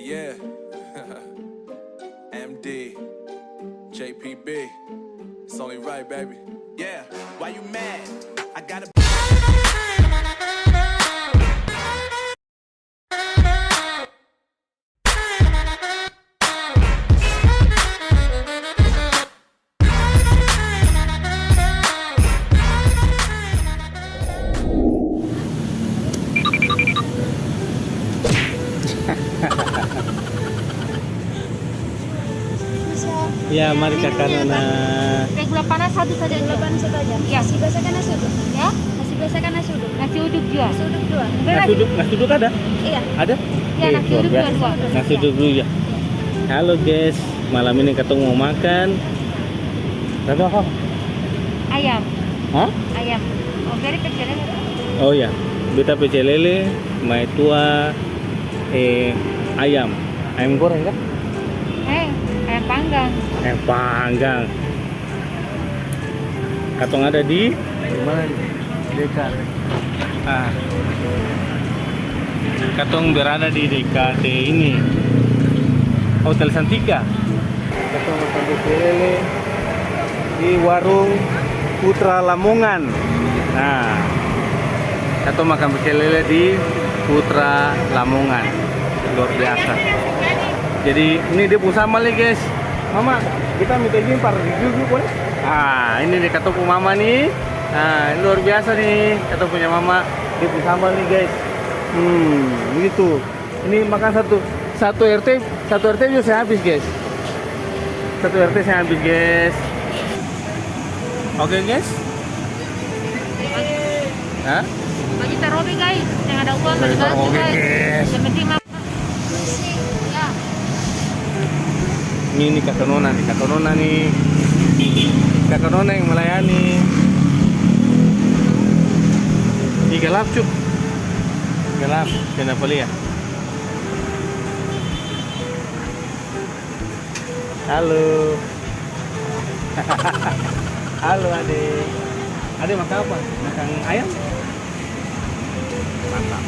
yeah. MD, JPB. It's only right, baby. Yeah, why you mad? I gotta. Ya, mari kakak Nona. Gula panas satu saja. Gula panas satu aja. Ya. Nasi biasa kan nasi uduk. Ya. Nasi biasa kan nasi uduk. Nasi uduk juga. Nasi uduk dua. Nasi uduk ada? Iya. Ada? Ya, nasi uduk dua. Nasi uduk dulu ya. Halo guys, malam ini ketemu mau makan. Ada apa? Ayam. Hah? Ayam. Oh, very kecil ya. Oh ya, beta pecel lele, mai tua, ayam. Ayam goreng kan? Ayam panggang. Ayam panggang. Katong ada di mana? Dekat. Katong berada di dekat ini Hotel Santika. Katong makan pecel lele di warung Putra Lamongan. Nah, katong makan pecel lele di Putra Lamongan. Luar biasa. Jadi ini dia pusama nih guys. Mama, kita minta izin par review boleh? Ini nih kata mama nih. Ini luar biasa nih kata punya mama. Dia pusama nih guys. Gitu. Ini makan satu RT juga saya habis guys. Satu RT saya habis guys. Oke guys. Hah? Bagi tarobi guys, yang ada uang bagi tarobi guys. Yang penting ya. Ini kakak Nona nih, kakak Nona yang melayani. Ini gelap cuk, gelap, kenapa lihat? Halo, halo adik, adik makan apa? Makan ayam? Mantap.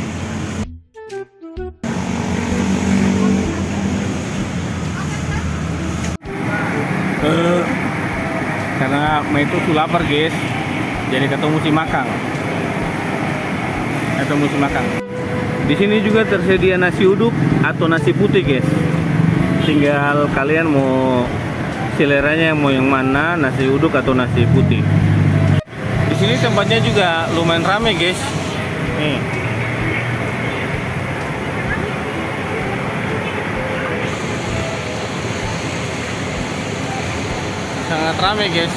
Karena itu tuh lapar guys, jadi ketemu mesti makan. Di sini juga tersedia nasi uduk atau nasi putih guys. Tinggal kalian mau seleranya mau yang mana, nasi uduk atau nasi putih. Di sini tempatnya juga lumayan ramai guys. Nih. Sangat ramai guys.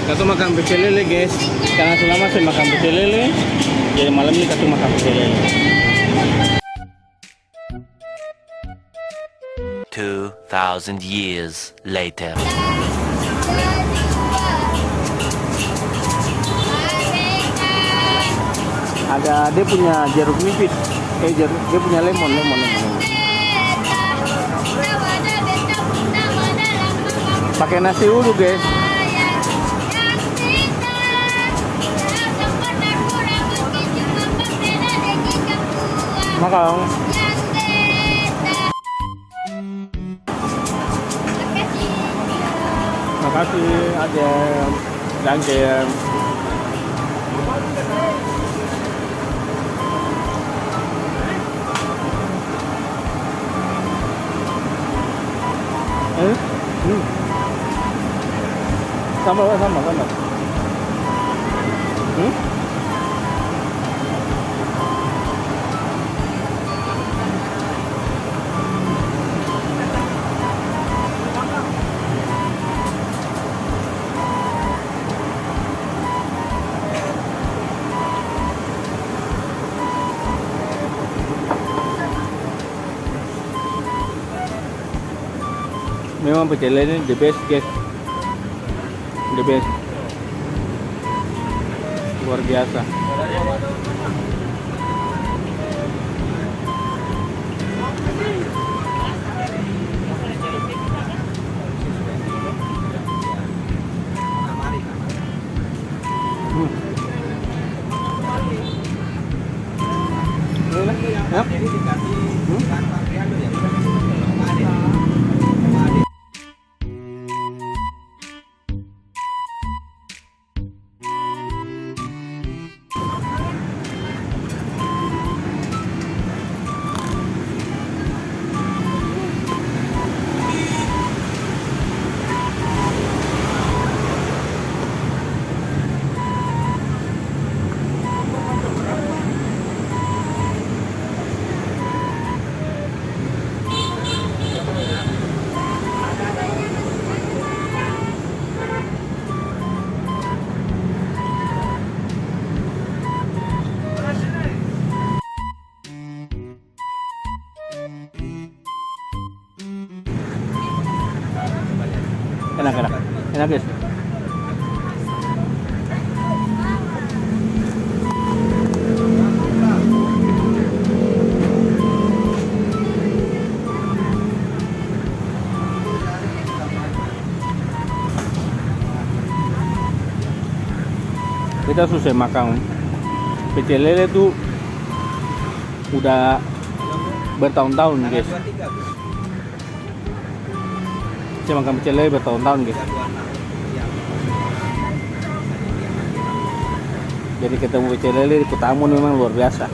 Katu makan pecel lele guys. Karena selama saya makan pecel lele, jadi malam ini katu makan pecel lele. 2,000 years later. Ada dia punya jeruk nipis, dia punya lemon. Pakai nasi uduk guys. Makan. Makasih, ada danke. Sama. Memang pecel lele ini the best guys, the best, luar biasa. Ya? Enak guys. Kita susah makan pecel lele tuh udah bertahun-tahun guys. Saya makan pecel lele bertahun-tahun guys. Jadi ketemu pecel lele di Kutamun memang luar biasa.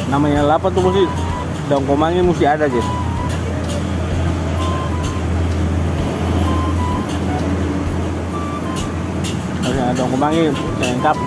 Namanya lapa tuh mesti daun komangnya mesti ada guys. Harusnya ada daun komangnya lengkap.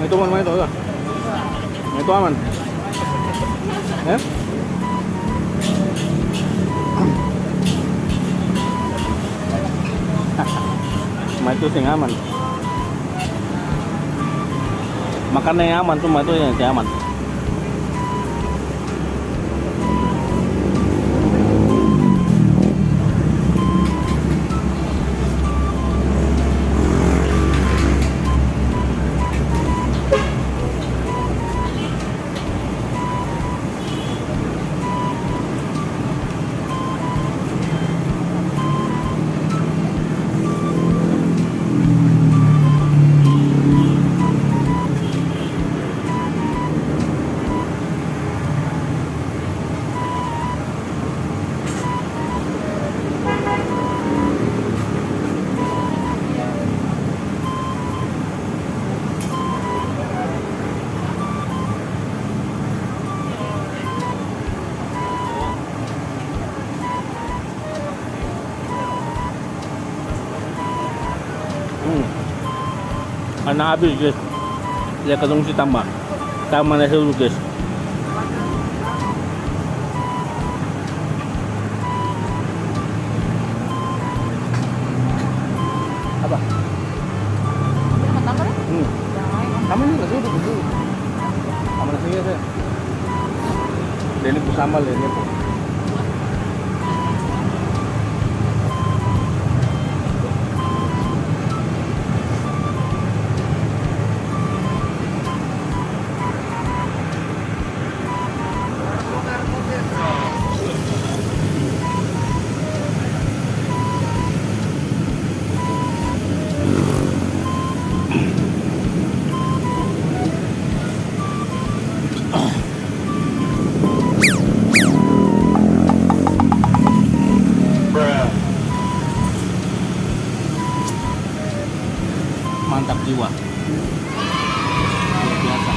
Itu man, itu enggak? Itu aman. Ya? Itu sing aman. Makanan yang aman, cuma itu yang aman. Karena habis guys, dia ketemu si tambah nasi dulu guys. ya. Dan ini sama lah ini. Mantap jiwa. Luar biasa.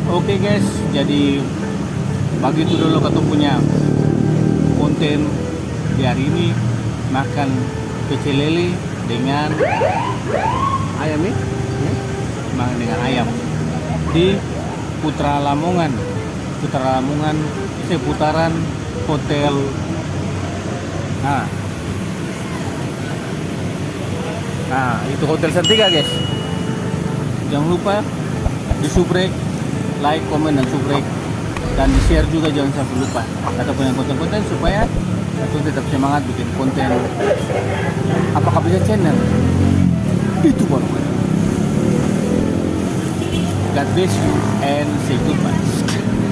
Oke guys, jadi begitu dulu ketumpunya konten di hari ini, makan pecel lele dengan ayam nih, makan dengan ayam di Putra Lamongan, seputaran hotel. Nah, itu Hotel Santika guys. Jangan lupa di subrek, like, komen, dan subrek, dan di share juga jangan sampai lupa, ataupun yang konten-konten supaya aku tetap semangat bikin konten. Apakah bisa channel itu baru. God bless you and say goodbye.